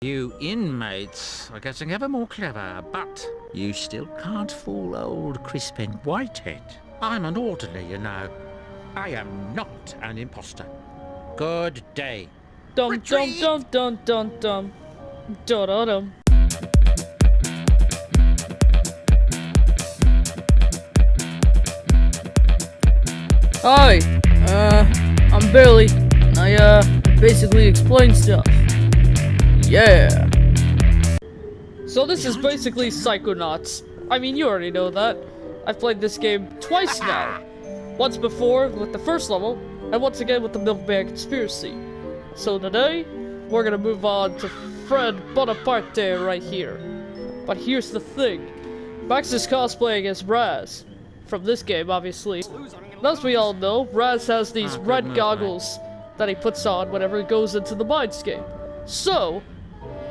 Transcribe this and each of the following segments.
You inmates are getting ever more clever, but you still can't fool old Crispin Whitehead. I'm an orderly, you know. I am not an imposter. Good day. Dum dum dum dum dum dum. Dum dum dum. Hi. I'm Barely. I basically explain stuff. Yeah. So this is basically Psychonauts. I mean, you already know that. I've played this game twice now. Once before with the first level, and once again with the Milkman Conspiracy. So today, we're gonna move on to Fred Bonaparte right here. But here's the thing. Max is cosplaying as Raz. From this game, obviously. As we all know, Raz has these red goggles that he puts on whenever he goes into the mindscape. So,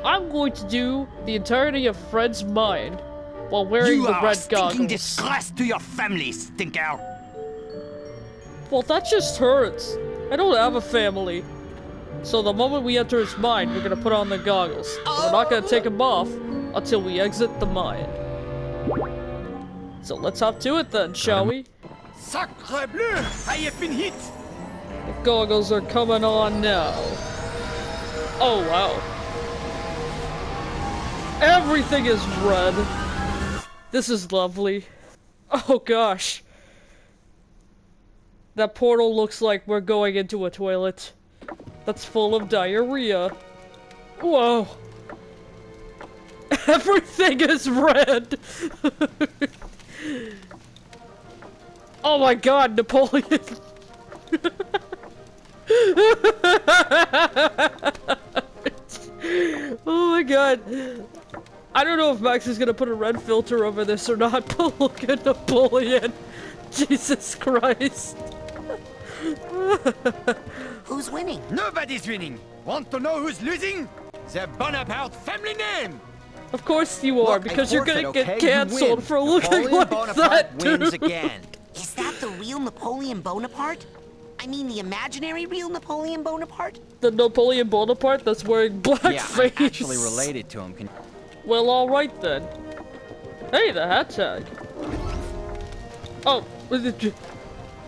I'm going to do the entirety of Fred's mind while wearing the red goggles. You are disgrace to your family, stinker! Well, that just hurts. I don't have a family. So the moment we enter his mind, we're gonna put on the goggles. We're not gonna take them off until we exit the mind. So let's hop to it then, shall we? Sacre bleu! I have been hit! The goggles are coming on now. Oh, wow. Everything is red. This is lovely. Oh gosh. That portal looks like we're going into a toilet that's full of diarrhea. Whoa. Everything is red. Oh my god, Napoleon. Oh my god. I don't know if Max is gonna put a red filter over this or not, but look at Napoleon. Jesus Christ. Who's winning? Nobody's winning! Want to know who's losing? The Bonaparte family name! Of course you are, because you're gonna get cancelled for looking like that, dude. Wins again. Is that the real Napoleon Bonaparte? I mean the imaginary real Napoleon Bonaparte? The Napoleon Bonaparte that's wearing blackface. I'm actually related to him. Well, alright then. Hey, the hat tag. Oh,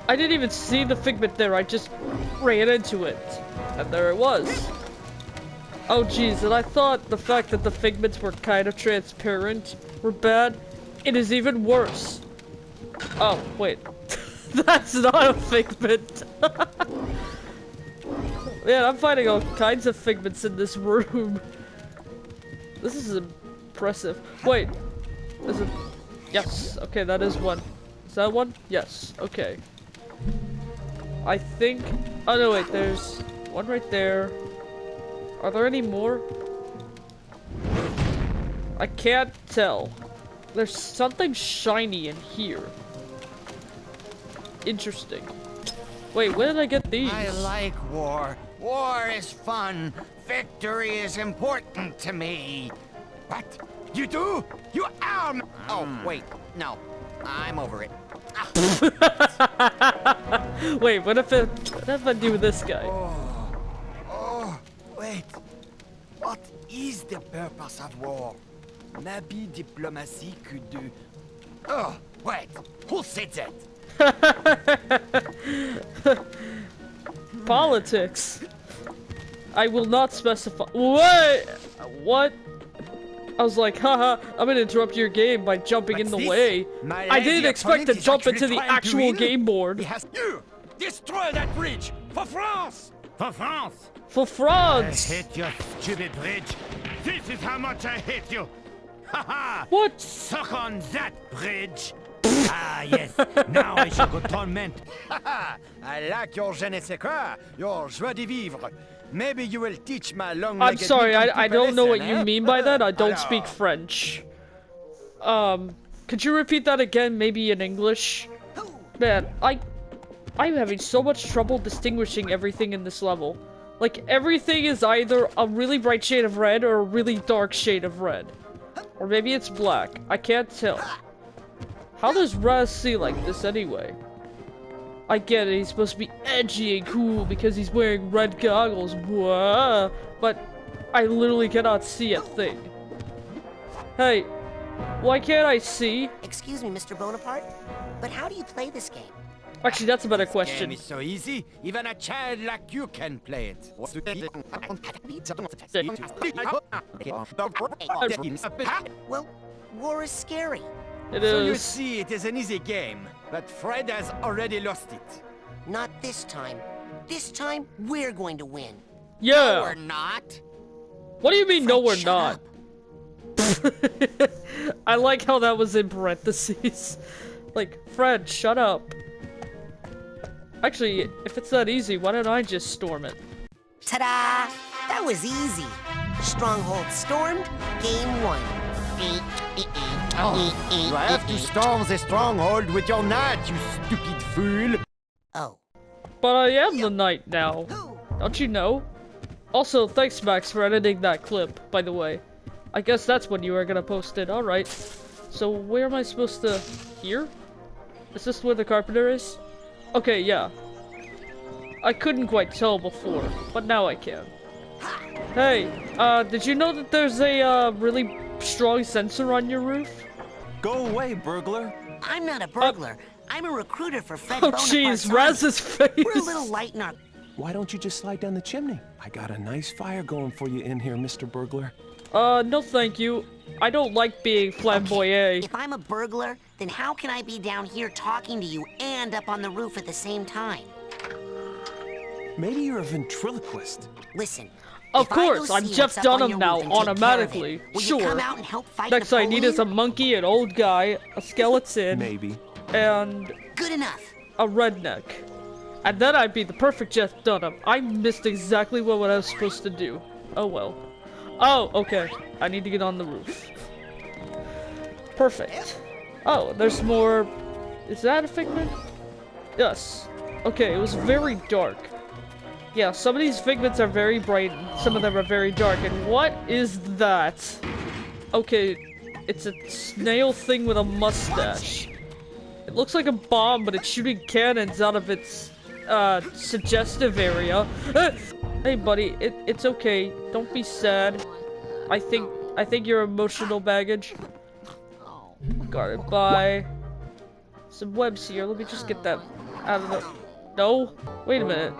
I didn't even see the figment there, I just ran into it. And there it was. Oh jeez, and I thought the fact that the figments were kind of transparent were bad. It is even worse. Oh, wait. That's not a figment. Man, I'm finding all kinds of figments in this room. This is impressive. Wait. Is it? Yes. Okay, that is one. Is that one? Yes. Okay. I think... Oh no, wait. There's one right there. Are there any more? I can't tell. There's something shiny in here. Interesting. Wait, when did I get these? I like war. War is fun. Victory is important to me. What? You do? You arm? Oh, wait. No. I'm over it. Wait, what if I do this guy? Oh, wait. What is the purpose of war? Maybe diplomacy could do... Oh, wait. Who said that? Politics. I will not specify. What? What? I was like, haha, I'm gonna interrupt your game by jumping in the way. I didn't expect to jump into the actual game board. You destroy that bridge for France! For France! For France! I hate your stupid bridge. This is how much I hate you. Haha! What? Suck on that bridge. Ah, yes. Now I shall go torment. I like your je ne sais quoi, your joie de vivre. Maybe you will teach my long-legged... I'm sorry, I don't know what listen, you mean by that. I don't speak French. Could you repeat that again, maybe in English? Man, I'm having so much trouble distinguishing everything in this level. Like, everything is either a really bright shade of red or a really dark shade of red. Or maybe it's black. I can't tell. How does Raz see like this anyway? I get it, he's supposed to be edgy and cool because he's wearing red goggles. Whoa. But I literally cannot see a thing. Hey, why can't I see? Excuse me, Mr. Bonaparte, but how do you play this game? Actually, that's a better Game question. is so easy, even a child like you can play it. Well, war is scary. It So you is. see, it is an easy game, but Fred has already lost it. Not this time. This time, we're going to win. Yeah. We're not. What do you mean, no, Fred, we're shut not? up. I like how that was in parentheses. Like, Fred, shut up. Actually, if it's that easy, why don't I just storm it? Ta-da! That was easy. Stronghold stormed. Game 1. You have to storm the stronghold with your knight, you stupid fool. Oh. But I am the knight now. Don't you know? Also, thanks, Max, for editing that clip, by the way. I guess that's when you were gonna post it. Alright. So, where am I supposed to... Here? Is this where the carpenter is? Okay, yeah. I couldn't quite tell before, but now I can. Hey, did you know that there's a, really strong sensor on your roof? Go away, burglar. I'm not a burglar. I'm a recruiter for Fred Oh Bonaparte's jeez, army. Raz's face! We're a little light in our... Why don't you just slide down the chimney? I got a nice fire going for you in here, Mr. Burglar. No thank you. I don't like being flamboyant. If I'm a burglar, then how can I be down here talking to you and up on the roof at the same time? Maybe you're a ventriloquist. Listen. Of if I go course, I'm see Jeff what's up on Dunham your now, roof and take care of it, automatically. will you Sure. come out and help fight Next I need is a Napoleon? monkey, an old guy, a skeleton, Maybe. and Good enough. a redneck. And then I'd be the perfect Jeff Dunham. I missed exactly what I was supposed to do. Oh well. Oh, okay. I need to get on the roof. Perfect. Oh, there's more... Is that a figment? Yes. Okay, it was very dark. Yeah, some of these figments are very bright, and some of them are very dark. And what is that? Okay, it's a snail thing with a mustache. It looks like a bomb, but it's shooting cannons out of its, suggestive area. Hey, buddy, it's okay. Don't be sad. I think your emotional baggage. Guarded by some webs here. Let me just get that out of the... No? Wait a minute.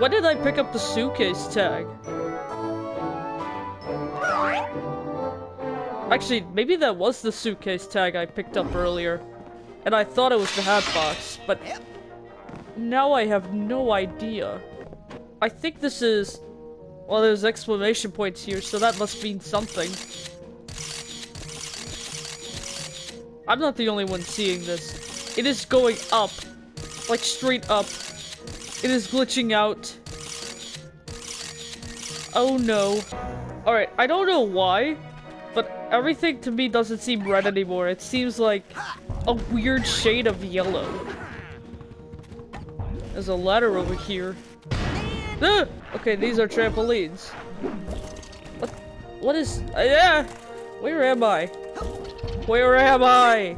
When did I pick up the suitcase tag? Actually, maybe that was the suitcase tag I picked up earlier. And I thought it was the hat box, but now I have no idea. I think this is... Well, there's exclamation points here, so that must mean something. I'm not the only one seeing this. It is going up. Like, straight up. It is glitching out. Oh no. Alright, I don't know why, but everything to me doesn't seem red anymore. It seems like a weird shade of yellow. There's a ladder over here. Ah! Okay, these are trampolines. What is... yeah! Where am I? Where am I?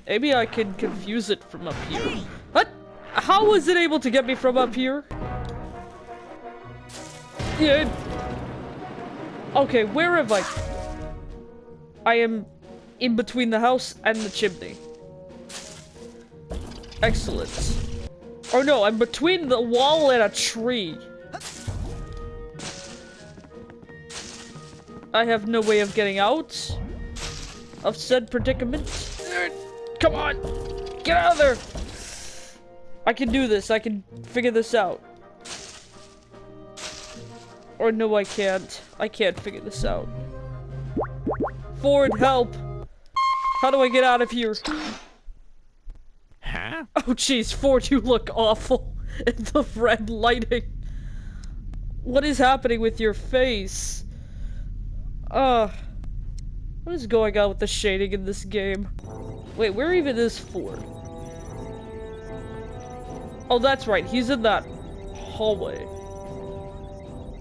Maybe I can confuse it from up here. What? How was it able to get me from up here? Yeah. Okay, where am I? I am in between the house and the chimney. Excellent. Oh no, I'm between the wall and a tree. I have no way of getting out of said predicament. Come on! Get out of there! I can do this. I can figure this out. Or no, I can't. I can't figure this out. Ford, help! How do I get out of here? Huh? Oh jeez, Ford, you look awful in the red lighting. What is happening with your face? What is going on with the shading in this game? Wait, where even is Ford? Oh, that's right, he's in that hallway.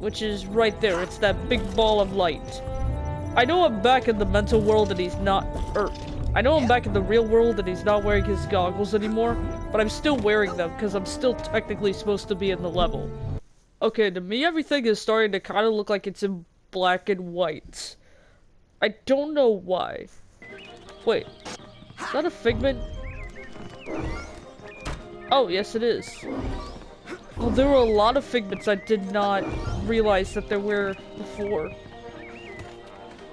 Which is right there, it's that big ball of light. I know I'm back in the mental world and he's not, I know I'm back in the real world and he's not wearing his goggles anymore, but I'm still wearing them because I'm still technically supposed to be in the level. Okay, to me everything is starting to kind of look like it's in black and white. I don't know why. Wait, is that a figment? Oh, yes it is. Oh, there were a lot of figments I did not realize that there were before.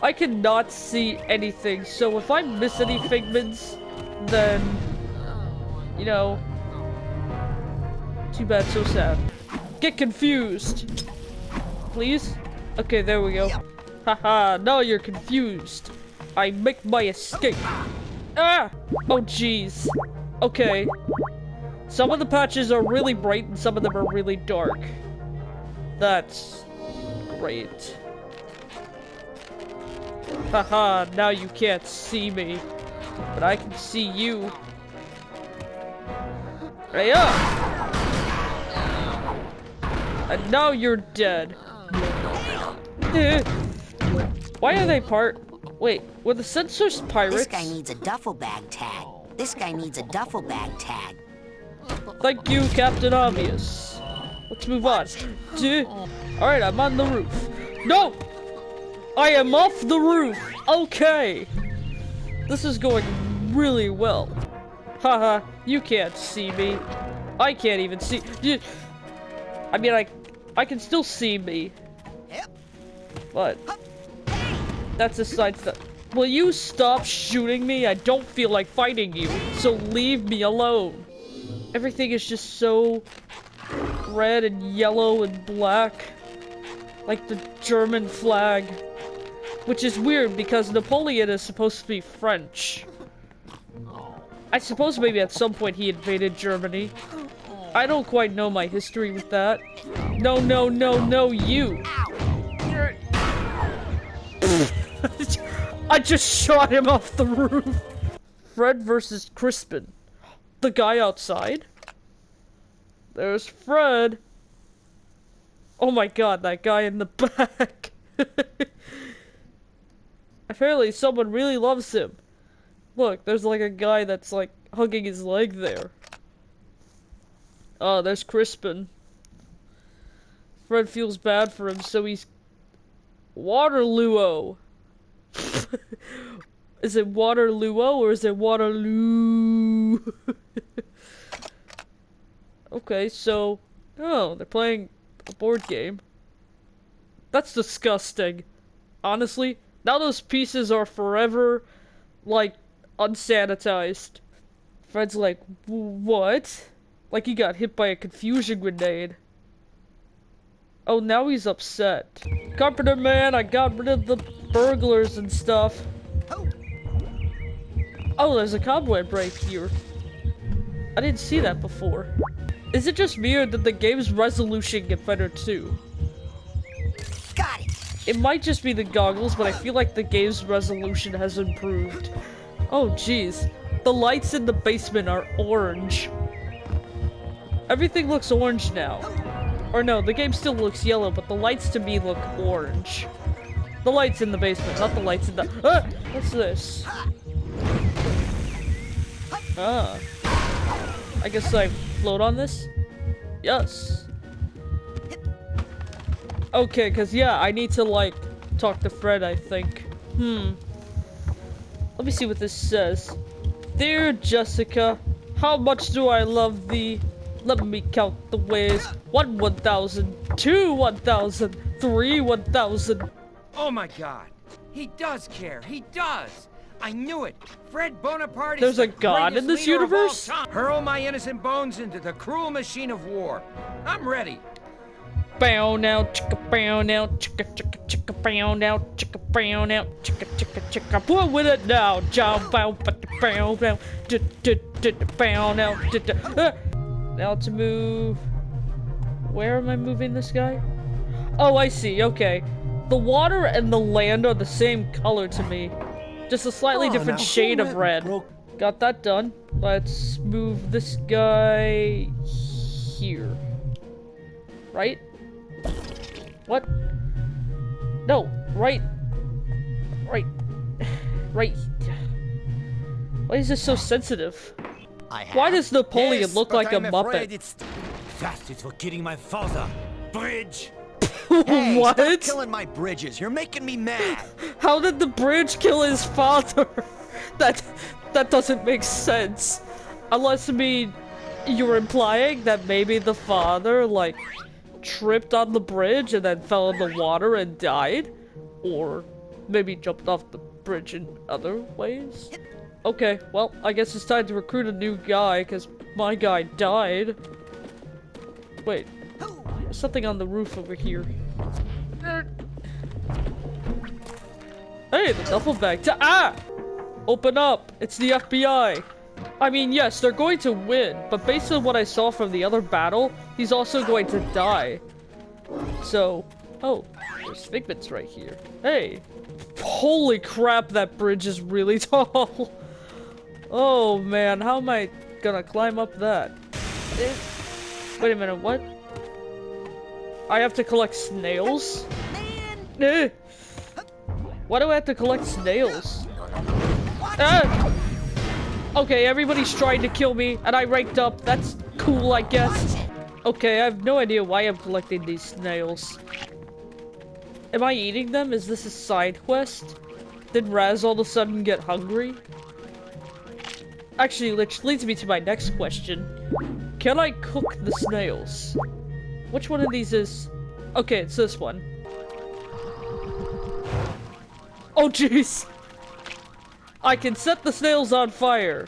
I cannot see anything, so if I miss any figments, then, you know, too bad, so sad. Get confused! Please? Okay, there we go. Haha, now you're confused. I make my escape. Ah! Oh jeez. Okay. Some of the patches are really bright and some of them are really dark. That's great. Haha, now you can't see me. But I can see you. Hey up! And now you're dead. Why are they Wait, were the censors pirates? This guy needs a duffel bag tag. This guy needs a duffel bag tag. Thank you, Captain Obvious. Let's move on. Alright, I'm on the roof. No! I am off the roof! Okay! This is going really well. Haha, you can't see me. I can't even see. I mean, I can still see me. But that's a side step. Will you stop shooting me? I don't feel like fighting you, so leave me alone. Everything is just so red and yellow and black, like the German flag, which is weird because Napoleon is supposed to be French. I suppose maybe at some point he invaded Germany. I don't quite know my history with that. No, no, no, no, you! I just shot him off the roof! Fred versus Crispin. The guy outside? There's Fred! Oh my god, that guy in the back! Apparently someone really loves him. Look, there's like a guy that's like hugging his leg there. Oh, there's Crispin. Fred feels bad for him, so he's... Waterloo-o! Is it Waterloo-o or is it Waterloo? Okay, so... Oh, they're playing a board game. That's disgusting. Honestly, now those pieces are forever, like, unsanitized. Fred's like, what? Like he got hit by a confusion grenade. Oh, now he's upset. Carpenter man, I got rid of the burglars and stuff. Oh, there's a cobweb break here. I didn't see that before. Is it just me or did the game's resolution get better too? Got it. It might just be the goggles, but I feel like the game's resolution has improved. Oh jeez. The lights in the basement are orange. Everything looks orange now. Or no, the game still looks yellow, but the lights to me look orange. The lights in the basement, not the lights in the... Ah! What's this? Ah. I guess I float on this? Yes. Okay, because yeah, I need to, like, talk to Fred, I think. Let me see what this says. Dear Jessica, how much do I love thee? Let me count the ways. 1 1,000, 2 1,000, 3 1,000. Oh my god. He does care. He does. I knew it. Fred Bonaparte is There's the a god in greatest this leader of all universe? time. Hurl my innocent bones into the cruel machine of war. I'm ready. Bow now, chicka bow now, chicka chicka chicka bow now, chicka bow now, chicka chicka chicka. What with it now? Jow bow, but the bow now, bow now, Now to move. Where am I moving this guy? Oh, I see. Okay. The water and the land are the same color to me. Just a slightly different shade of red. Got that done. Let's move this guy here. Right? What? No, right. Right. Right. Why is this so sensitive? Why does Napoleon look like a Muppet? Bastard for killing my father. bridge. Hey, What? stop killing my bridges. You're making me mad. How did the bridge kill his father? That doesn't make sense. Unless, I mean, you're implying that maybe the father, like, tripped on the bridge and then fell in the water and died? Or maybe jumped off the bridge in other ways? Okay, well, I guess it's time to recruit a new guy, because my guy died. Wait, there's something on the roof over here. Hey, the duffel bag. Ah! Open up! It's the FBI! I mean, yes, they're going to win, but based on what I saw from the other battle, he's also going to die. So, oh, there's figments right here. Hey! Holy crap, that bridge is really tall! Oh man, how am I gonna climb up that? Wait a minute, what? I have to collect snails? Why do I have to collect snails? Ah! Okay, everybody's trying to kill me, and I ranked up. That's cool, I guess. Okay, I have no idea why I'm collecting these snails. Am I eating them? Is this a side quest? Did Raz all of a sudden get hungry? Actually, which leads me to my next question. Can I cook the snails? Which one of these is... Okay, it's this one. Oh, jeez! I can set the snails on fire!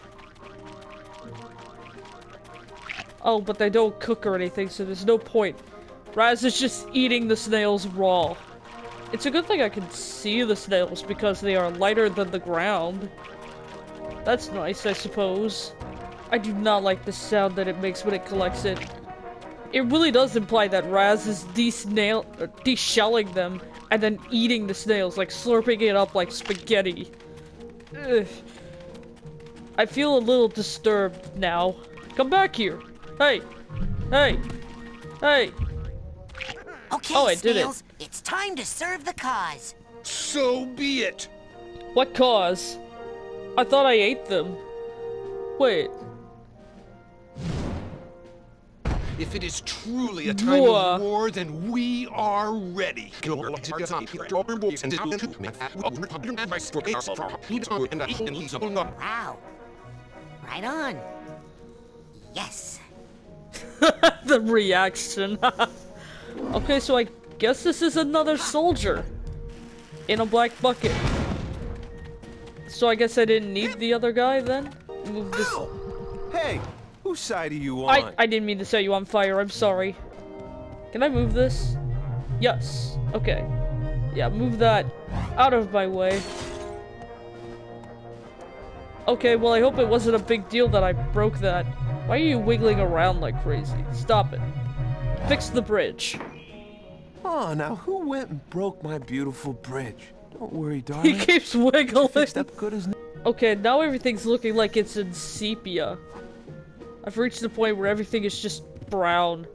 Oh, but they don't cook or anything, so there's no point. Raz is just eating the snails raw. It's a good thing I can see the snails because they are lighter than the ground. That's nice, I suppose. I do not like the sound that it makes when it collects it. It really does imply that Raz is deshelling them and then eating the snails, like slurping it up like spaghetti. Ugh. I feel a little disturbed now. Come back here. Hey! Hey! Hey! Okay, Oh, I did snails, it's time to serve the cause. So be it. What cause? I thought I ate them. Wait. If it is truly a time of war, then we are ready. Wow. Right on. Yes. The reaction. Okay, so I guess this is another soldier. In a black bucket. So I guess I didn't need the other guy then? Move this. Hey, whose side are you on? I didn't mean to set you on fire, I'm sorry. Can I move this? Yes. Okay. Yeah, move that out of my way. Okay, well I hope it wasn't a big deal that I broke that. Why are you wiggling around like crazy? Stop it. Fix the bridge. Oh, now who went and broke my beautiful bridge? Don't worry, darling. He keeps wiggling. Fixed up good as new. Okay, now everything's looking like it's in sepia. I've reached the point where everything is just brown.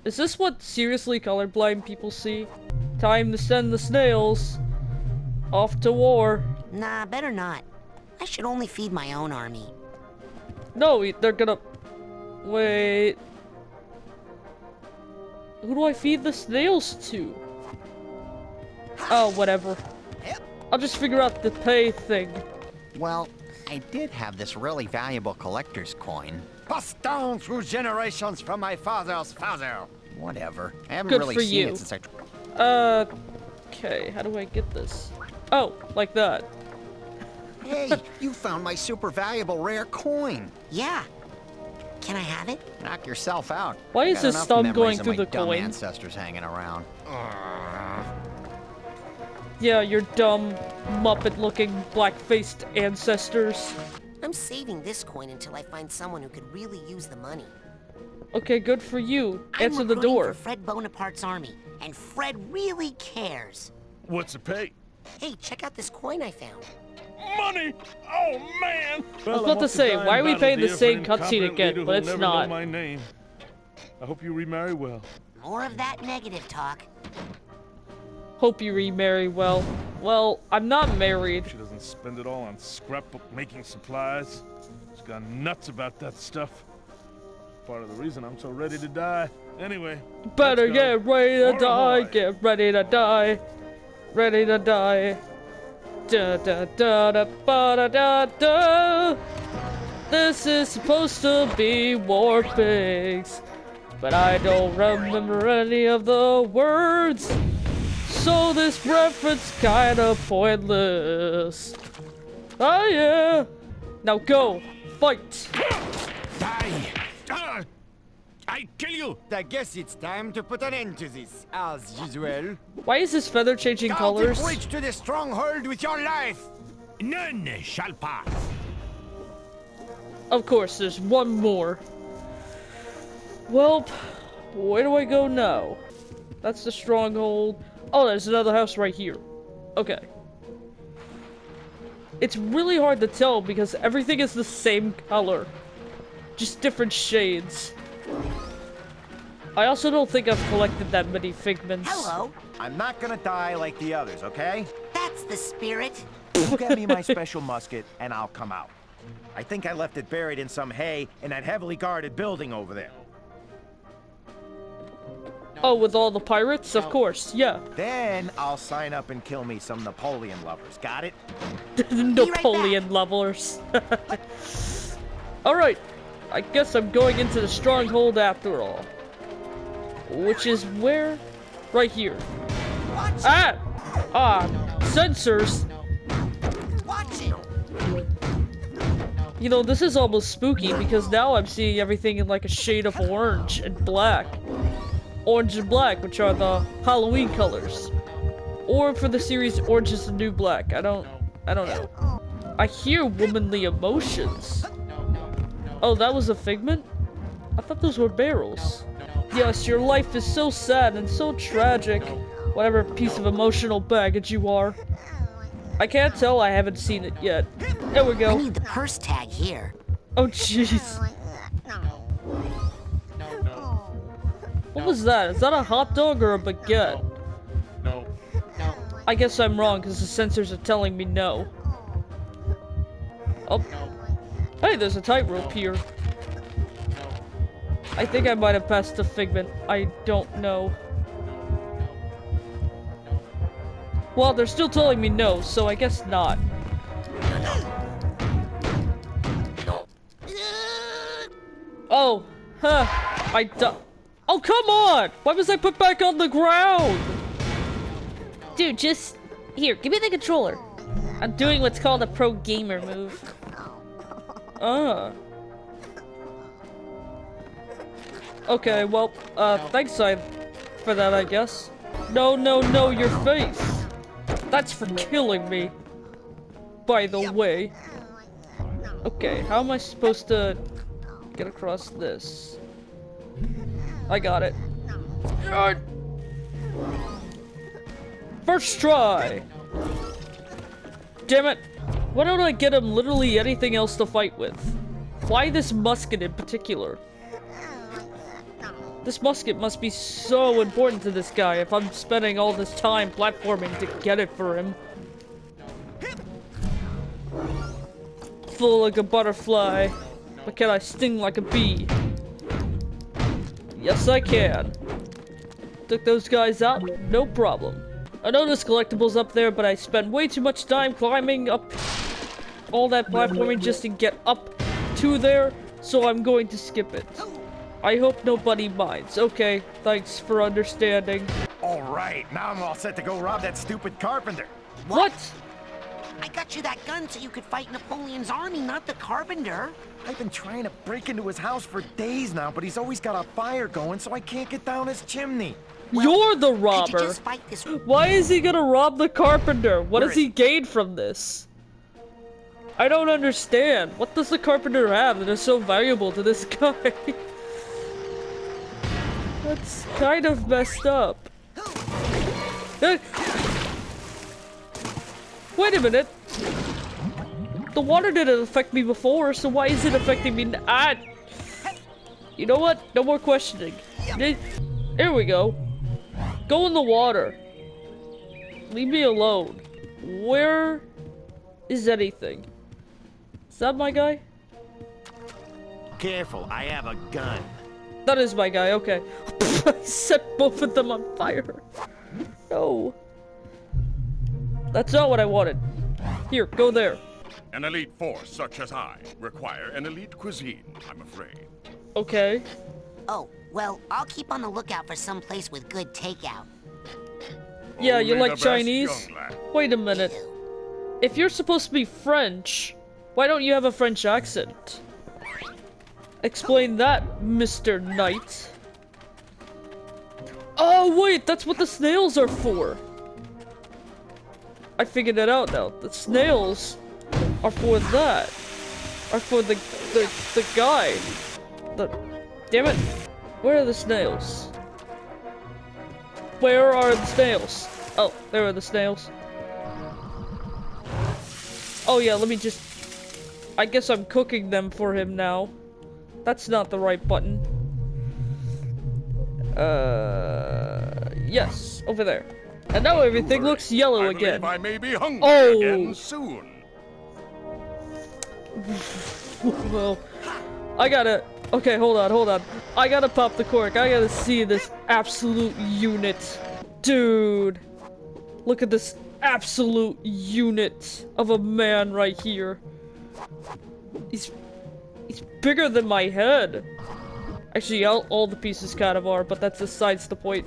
Is this what seriously colorblind people see? Time to send the snails off to war. Nah, better not. I should only feed my own army. No, they're gonna... Wait... Who do I feed the snails to? Oh, whatever. I'll just figure out the pay thing. Well, I did have this really valuable collector's coin. Passed down through generations from my father's father. Whatever. I haven't Good really for seen you. it since I... Okay, how do I get this? Oh, like that. Hey, you found my super valuable rare coin. Yeah. Can I have it? Knock yourself out. Why I is got his enough thumb memories going of through my the dumb coin? ancestors hanging around. Yeah, your dumb, Muppet-looking, black-faced ancestors. I'm saving this coin until I find someone who could really use the money. Okay, good for you. I'm Answer the recruiting door. for Fred Bonaparte's army, and Fred really cares. What's the pay? Hey, check out this coin I found. Money! Oh, man! I was about to say, why are we paying the same cutscene again, but it's not. My name. I hope you remarry well. More of that negative talk. Hope you remarry well. Well, I'm not married. She doesn't spend it all on scrapbook making supplies. She's gone nuts about that stuff. Part of the reason I'm so ready to die. Anyway. Better let's go. get ready to Or die, ahoy. get ready to die. Ready to die. Da da da da ba da da da. This is supposed to be War Pigs, but I don't remember any of the words, so this reference kinda pointless. Oh yeah! Now go! Fight! Die! I kill you! I guess it's time to put an end to this, as usual. Why is his feather changing Guard colors? the bridge to the stronghold with your life! None shall pass. Of course, there's one more. Well, where do I go now? That's the stronghold. Oh, there's another house right here. Okay. It's really hard to tell because everything is the same color. Just different shades. I also don't think I've collected that many figments. Hello. I'm not gonna die like the others, okay? That's the spirit. You get me my special musket, and I'll come out. I think I left it buried in some hay in that heavily guarded building over there. Oh, with all the pirates? Of course, yeah. Then I'll sign up and kill me some Napoleon lovers. Got it? Napoleon lovers. Alright. I guess I'm going into the stronghold after all. Which is where? Right here. Watch it. Sensors. Watch it. You know, this is almost spooky because now I'm seeing everything in like a shade of orange and black. Orange and black, which are the Halloween colors. Or for the series, Orange is the New Black. I don't know. I hear womanly emotions. Oh, that was a figment? I thought those were barrels. Yes, your life is so sad and so tragic. Whatever piece of emotional baggage you are. I can't tell, I haven't seen it yet. There we I go. need the purse tag here. Oh, jeez. What was that? Is that a hot dog or a baguette? No. I guess I'm wrong because the sensors are telling me no. Oh. Hey, there's a tightrope here. I think I might have passed the figment. I don't know. Well, they're still telling me no, so I guess not. Oh, huh. Oh, come on! Why was I put back on the ground? Dude, just... Here, give me the controller. I'm doing what's called a pro gamer move. Okay, well, thanks, for that, I guess. No, your face! That's for killing me. By the way. Okay, how am I supposed to get across this? I got it. First try! Damn it! Why don't I get him literally anything else to fight with? Why this musket in particular? This musket must be so important to this guy if I'm spending all this time platforming to get it for him. Full like a butterfly, but can I sting like a bee? Yes, I can. Took those guys out, no problem. I know there's collectibles up there, but I spent way too much time climbing up all that platforming just to get up to there, so I'm going to skip it. I hope nobody minds. Okay, thanks for understanding. All right, now I'm all set to go rob that stupid carpenter. What? I got you that gun so you could fight Napoleon's army, not the carpenter. I've been trying to break into his house for days now, but he's always got a fire going, so I can't get down his chimney. You're the Could you robber. just fight this? Why is he gonna rob the carpenter? What Where does is he gain from this? I don't understand. What does the carpenter have that is so valuable to this guy? That's kind of messed up. Wait a minute. The water didn't affect me before, so why is it affecting me now? You know what? No more questioning. Here we go. Go in the water. Leave me alone. Where is anything? Is that my guy? Careful, I have a gun. That is my guy, okay. I set both of them on fire. No. That's not what I wanted. Here, go there. An elite force such as I require an elite cuisine, I'm afraid. Okay. Oh, well, I'll keep on the lookout for some place with good takeout. Yeah, you Only like the best, Chinese? young lad. Wait a minute. If you're supposed to be French, why don't you have a French accent? Explain that, Mr. Knight. Oh, wait, that's what the snails are for. I figured it out now. The snails are for that. Are for the guy. Damn it. Where are the snails? Where are the snails? Oh, there are the snails. Oh yeah, let me just... I guess I'm cooking them for him now. That's not the right button. Yes, over there. And now everything looks yellow again. I may be hungry Oh. again soon. Well, I gotta... Okay, hold on. I gotta pop the cork. I gotta see this absolute unit. Dude. Look at this absolute unit of a man right here. He's bigger than my head. Actually, all the pieces kind of are, but that's besides the point.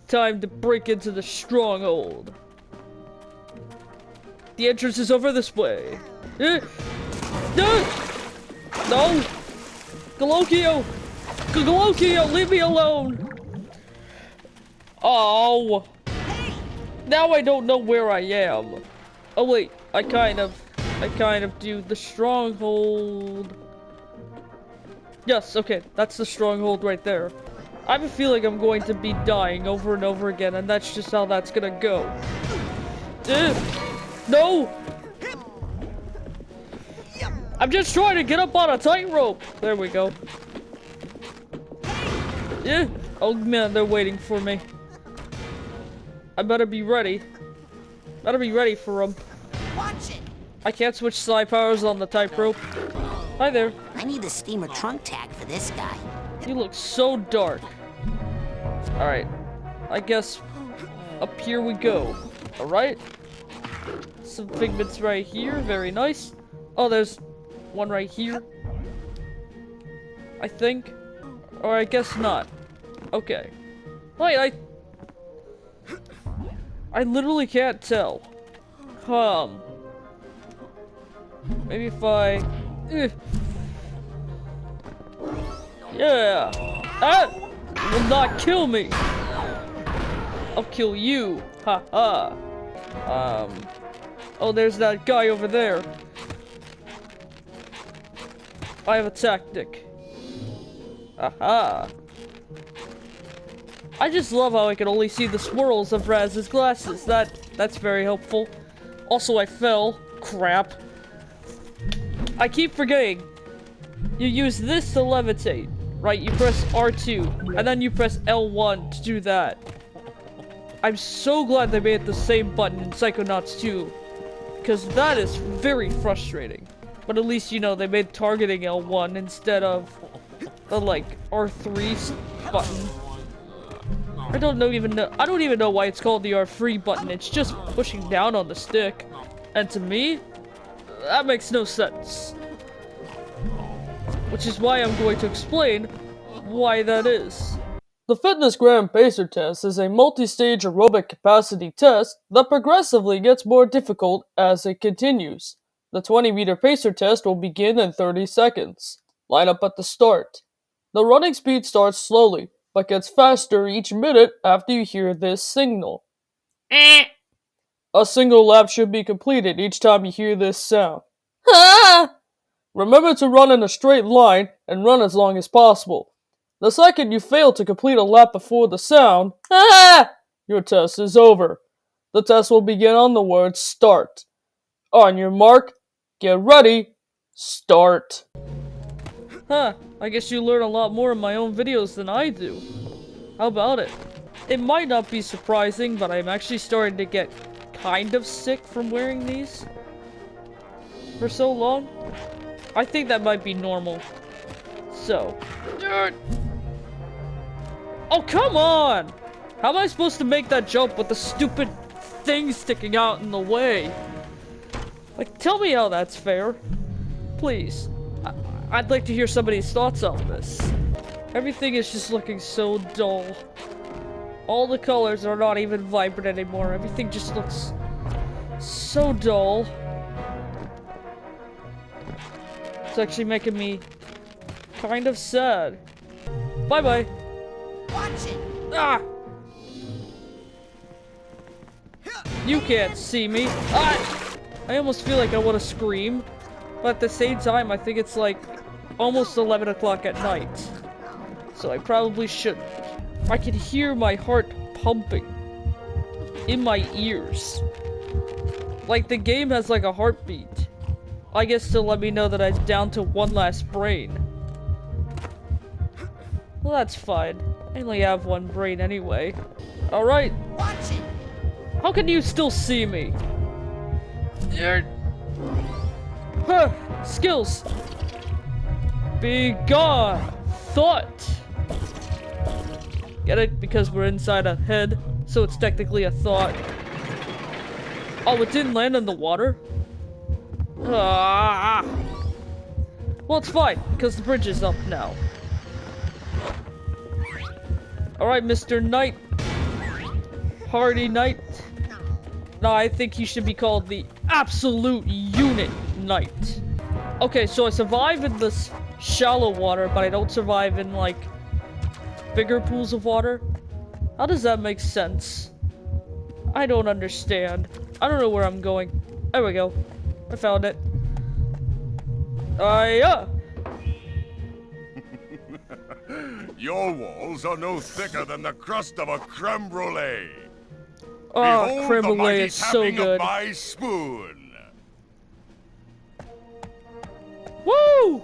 Time to break into the stronghold. The entrance is over this way. No! Galokio! Galokio, leave me alone! Oh! Now I don't know where I am. Oh wait, I kind of do the stronghold. Yes, okay, that's the stronghold right there. I have a feeling I'm going to be dying over and over again, and that's just how that's gonna go. No! I'm just trying to get up on a tightrope. There we go. Yeah. Oh man, they're waiting for me. I better be ready. Better be ready for them. Watch it! I can't switch side powers on the tightrope. Hi there. I need the steamer trunk tag for this guy. You look so dark. Alright. I guess up here we go. Alright. Some figments right here. Very nice. Oh, there's one right here. I think. Or I guess not. Okay. Wait, I literally can't tell. Maybe if I... Yeah! That will not kill me! I'll kill you! Ha ha! Oh, there's that guy over there. I have a tactic. Aha! I just love how I can only see the swirls of Raz's glasses. That's very helpful. Also, I fell. Crap. I keep forgetting. You use this to levitate, right? You press R2, and then you press L1 to do that. I'm so glad they made the same button in Psychonauts 2, because that is very frustrating. But at least, you know, they made targeting L1 instead of the, like, R3 button. I don't even know why it's called the R3 button. It's just pushing down on the stick. And to me, that makes no sense. Which is why I'm going to explain why that is. The Fitness Gram Pacer Test is a multi-stage aerobic capacity test that progressively gets more difficult as it continues. The 20-meter pacer test will begin in 30 seconds. Line up at the start. The running speed starts slowly, but gets faster each minute after you hear this signal. A single lap should be completed each time you hear this sound. Remember to run in a straight line and run as long as possible. The second you fail to complete a lap before the sound, your test is over. The test will begin on the word start. On your mark, get ready, start. I guess you learn a lot more in my own videos than I do. How about it? It might not be surprising, but I'm actually starting to get kind of sick from wearing these for so long. I think that might be normal. So, Oh, come on! How am I supposed to make that jump with the stupid thing sticking out in the way? Like, tell me how that's fair. Please. I'd like to hear somebody's thoughts on this. Everything is just looking so dull. All the colors are not even vibrant anymore. Everything just looks so dull. It's actually making me kind of sad. Bye-bye. Watch it! Ah! You can't see me. Ah! I almost feel like I want to scream. But at the same time, I think it's like almost 11 o'clock at night. So I probably shouldn't. I can hear my heart pumping in my ears. Like the game has like a heartbeat. I guess to let me know that I'm down to one last brain. Well, that's fine. I only have one brain anyway. Alright. Watch it! How can you still see me? Huh. Skills. Be gone. Thought. Get it? Because we're inside a head, so it's technically a thought. Oh, it didn't land in the water? Ah. Well, it's fine, because the bridge is up now. Alright, Mr. Knight. Hardy Knight. No, I think he should be called the Absolute Unit Knight. Okay, so I survive in this shallow water, but I don't survive in, like, bigger pools of water. How does that make sense? I don't understand. I don't know where I'm going. There we go. I found it. Yeah. Your walls are no thicker than the crust of a creme brulee. Oh, Behold creme the brulee mighty is so tapping good. of my spoon. Woo!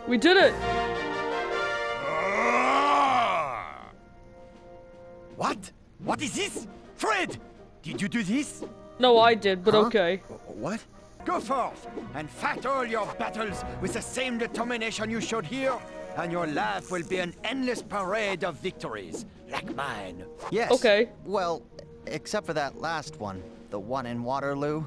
We did it! Ah! What? What is this? Fred! Did you do this? No, I did, but Huh? okay. What? Go forth and fight all your battles with the same determination you showed here, and your life will be an endless parade of victories, like mine. Yes. Okay. Well, except for that last one. The one in Waterloo.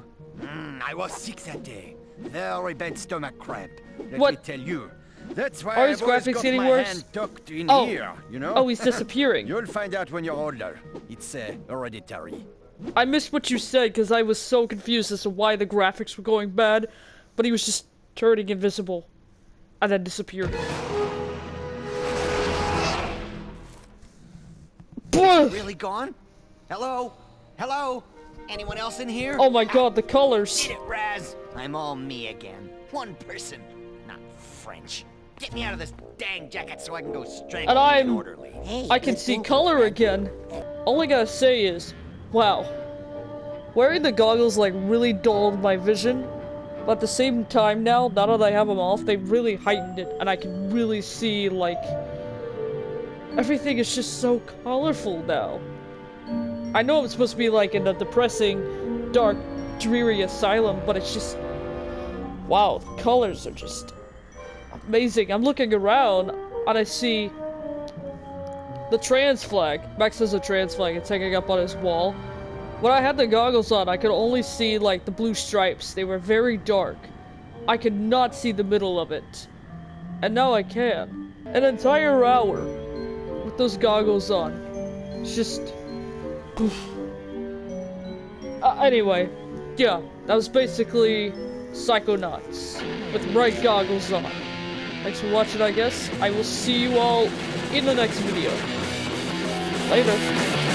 I was sick that day. Very bad stomach cramp. Let What? me tell you. That's why Are I've his always graphics got getting my worse? hand tucked in Oh. here, you know? Oh, he's disappearing. You'll find out when you're older. It's hereditary. I missed what you said because I was so confused as to why the graphics were going bad, but he was just turning invisible and then disappeared. Really gone? Hello? Hello? Anyone else in here? Oh my god, the colors. Get it, Raz! I'm all me again. One person. Not French. Get me out of this dang jacket so I can go strangle And I'm- an orderly. Hey, I can see color again. All I gotta say is, wow. Wearing the goggles like really dulled my vision, but at the same time now that I have them off, they really heightened it, and I can really see like everything is just so colorful now. I know I'm supposed to be like in a depressing, dark, dreary asylum, but it's just wow, the colors are just amazing. I'm looking around and I see the trans flag. Max has a trans flag. It's hanging up on his wall. When I had the goggles on, I could only see, like, the blue stripes. They were very dark. I could not see the middle of it. And now I can. An entire hour with those goggles on. It's just... oof. Anyway, yeah, that was basically Psychonauts with bright goggles on. Thanks for watching, I guess. I will see you all in the next video. Later.